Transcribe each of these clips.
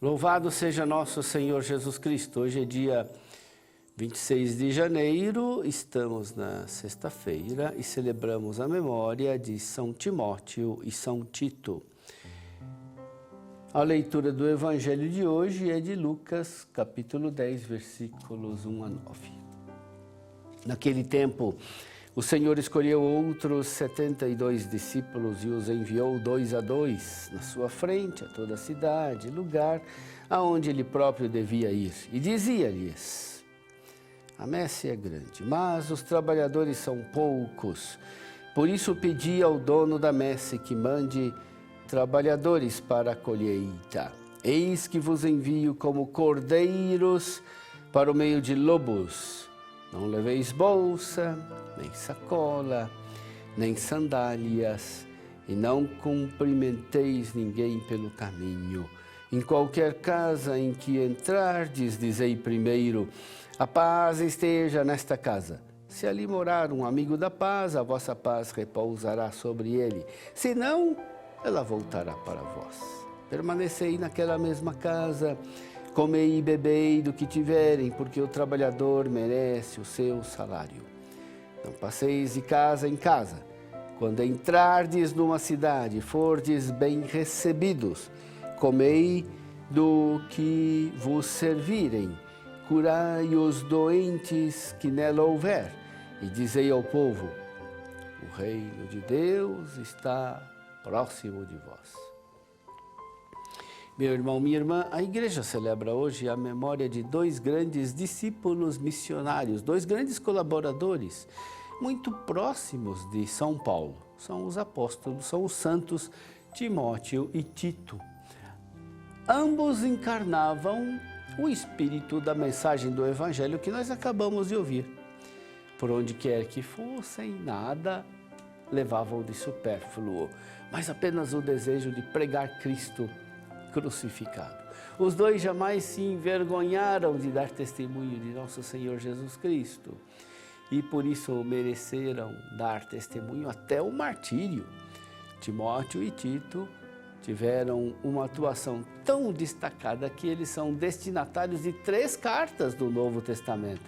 Louvado seja nosso Senhor Jesus Cristo. Hoje é dia 26 de janeiro, estamos na sexta-feira e celebramos a memória de São Timóteo e São Tito. A leitura do Evangelho de hoje é de Lucas, capítulo 10, versículos 1 a 9. Naquele tempo, o Senhor escolheu outros 72 discípulos e os enviou 2 a 2 na sua frente a toda a cidade, lugar aonde ele próprio devia ir. E dizia-lhes: a messe é grande, mas os trabalhadores são poucos. Por isso pedi ao dono da messe que mande trabalhadores para a colheita. Eis que vos envio como cordeiros para o meio de lobos. Não leveis bolsa, nem sacola, nem sandálias, e não cumprimenteis ninguém pelo caminho. Em qualquer casa em que entrardes, dizei primeiro: a paz esteja nesta casa. Se ali morar um amigo da paz, a vossa paz repousará sobre ele. Se não, ela voltará para vós. Permanecei naquela mesma casa, comei e bebei do que tiverem, porque o trabalhador merece o seu salário. Não passeis de casa em casa. Quando entrardes numa cidade, fordes bem recebidos, comei do que vos servirem, curai os doentes que nela houver, e dizei ao povo: o reino de Deus está próximo de vós. Meu irmão, minha irmã, a igreja celebra hoje a memória de 2 grandes discípulos missionários, 2 grandes colaboradores, muito próximos de São Paulo. São os apóstolos, são os santos Timóteo e Tito. Ambos encarnavam o espírito da mensagem do Evangelho que nós acabamos de ouvir. Por onde quer que fossem, nada levavam de supérfluo, mas apenas o desejo de pregar Cristo crucificado. Os 2 jamais se envergonharam de dar testemunho de nosso Senhor Jesus Cristo e por isso mereceram dar testemunho até o martírio. Timóteo e Tito tiveram uma atuação tão destacada que eles são destinatários de 3 cartas do Novo Testamento.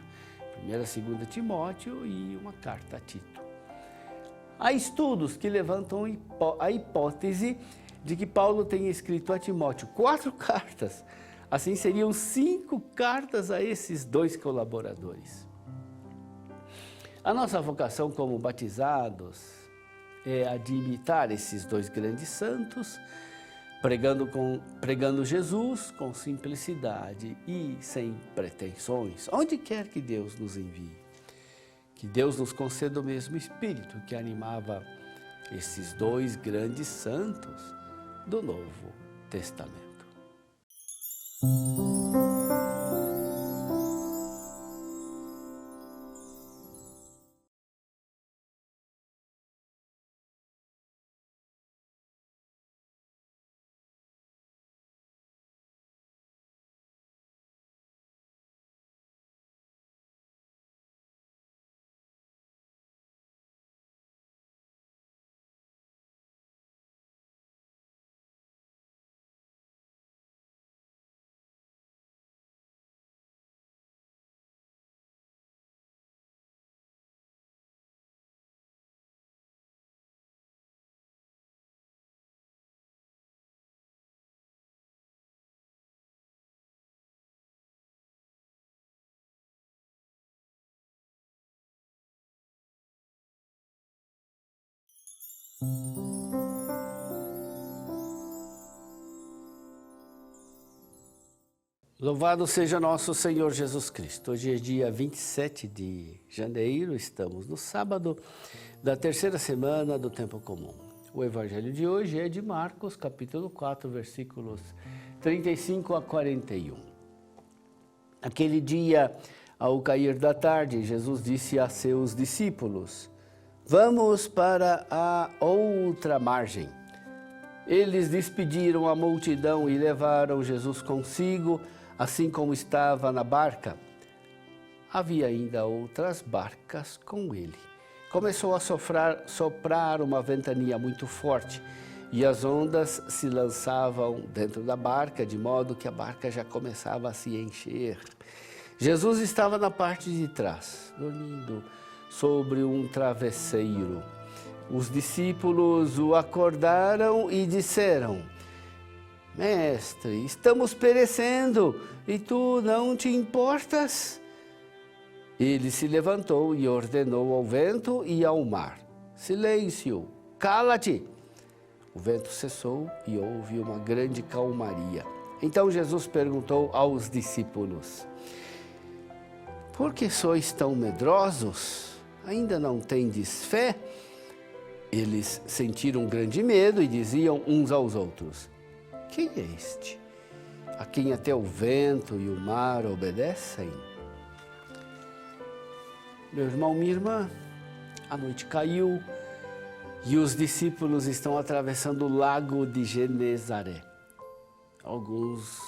1ª e 2ª Timóteo e uma carta a Tito. Há estudos que levantam a hipótese de que Paulo tenha escrito a Timóteo 4 cartas. Assim seriam 5 cartas a esses 2 colaboradores. A nossa vocação como batizados é a de imitar esses 2 grandes santos, pregando Jesus com simplicidade e sem pretensões, onde quer que Deus nos envie. Que Deus nos conceda o mesmo Espírito que animava esses 2 grandes santos do Novo Testamento. Louvado seja nosso Senhor Jesus Cristo. Hoje é dia 27 de janeiro, estamos no sábado da 3ª semana do Tempo Comum. O Evangelho de hoje é de Marcos, capítulo 4, versículos 35 a 41. Aquele dia, ao cair da tarde, Jesus disse a seus discípulos: vamos para a outra margem. Eles despediram a multidão e levaram Jesus consigo, assim como estava na barca. Havia ainda outras barcas com ele. começou a soprar uma ventania muito forte e as ondas se lançavam dentro da barca, de modo que a barca já começava a se encher. Jesus estava na parte de trás, dormindo sobre um travesseiro. Os discípulos o acordaram e disseram: Mestre, estamos perecendo e tu não te importas? Ele se levantou e ordenou ao vento e ao mar: Silêncio, cala-te! O vento cessou e houve uma grande calmaria. Então Jesus perguntou aos discípulos: Por que sois tão medrosos? Ainda não tendes fé? Eles sentiram grande medo e diziam uns aos outros: Quem é este, a quem até o vento e o mar obedecem? Meu irmão, minha irmã, a noite caiu e os discípulos estão atravessando o lago de Genezaré. Alguns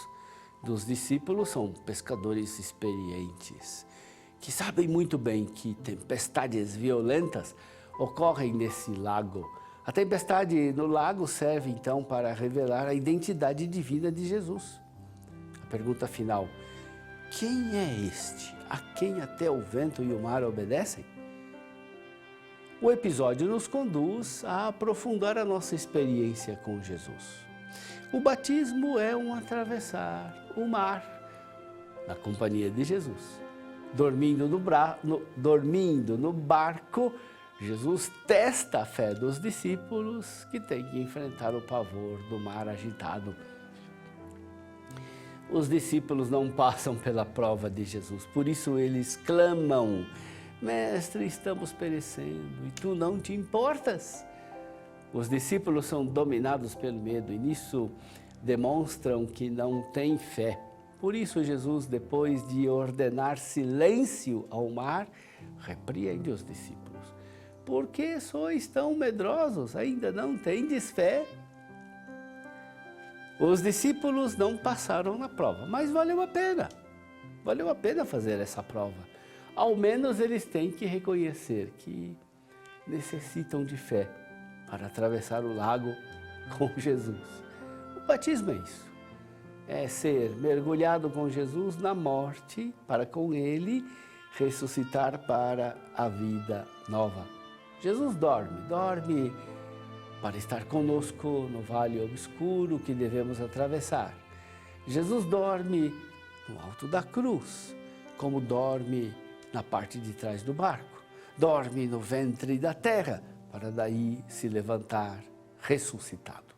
dos discípulos são pescadores experientes, que sabem muito bem que tempestades violentas ocorrem nesse lago. A tempestade no lago serve então para revelar a identidade divina de Jesus. A pergunta final: quem é este, a quem até o vento e o mar obedecem? O episódio nos conduz a aprofundar a nossa experiência com Jesus. O batismo é um atravessar o mar na companhia de Jesus. Dormindo no barco, Jesus testa a fé dos discípulos que têm que enfrentar o pavor do mar agitado. Os discípulos não passam pela prova de Jesus, por isso eles clamam: Mestre, estamos perecendo e tu não te importas? Os discípulos são dominados pelo medo e nisso demonstram que não têm fé. Por isso Jesus, depois de ordenar silêncio ao mar, repreende os discípulos. Por que sois tão medrosos? Ainda não tendes fé? Os discípulos não passaram na prova, mas valeu a pena. Valeu a pena fazer essa prova. Ao menos eles têm que reconhecer que necessitam de fé para atravessar o lago com Jesus. O batismo é isso. É ser mergulhado com Jesus na morte, para com Ele ressuscitar para a vida nova. Jesus dorme para estar conosco no vale obscuro que devemos atravessar. Jesus dorme no alto da cruz, como dorme na parte de trás do barco. Dorme no ventre da terra, para daí se levantar ressuscitado.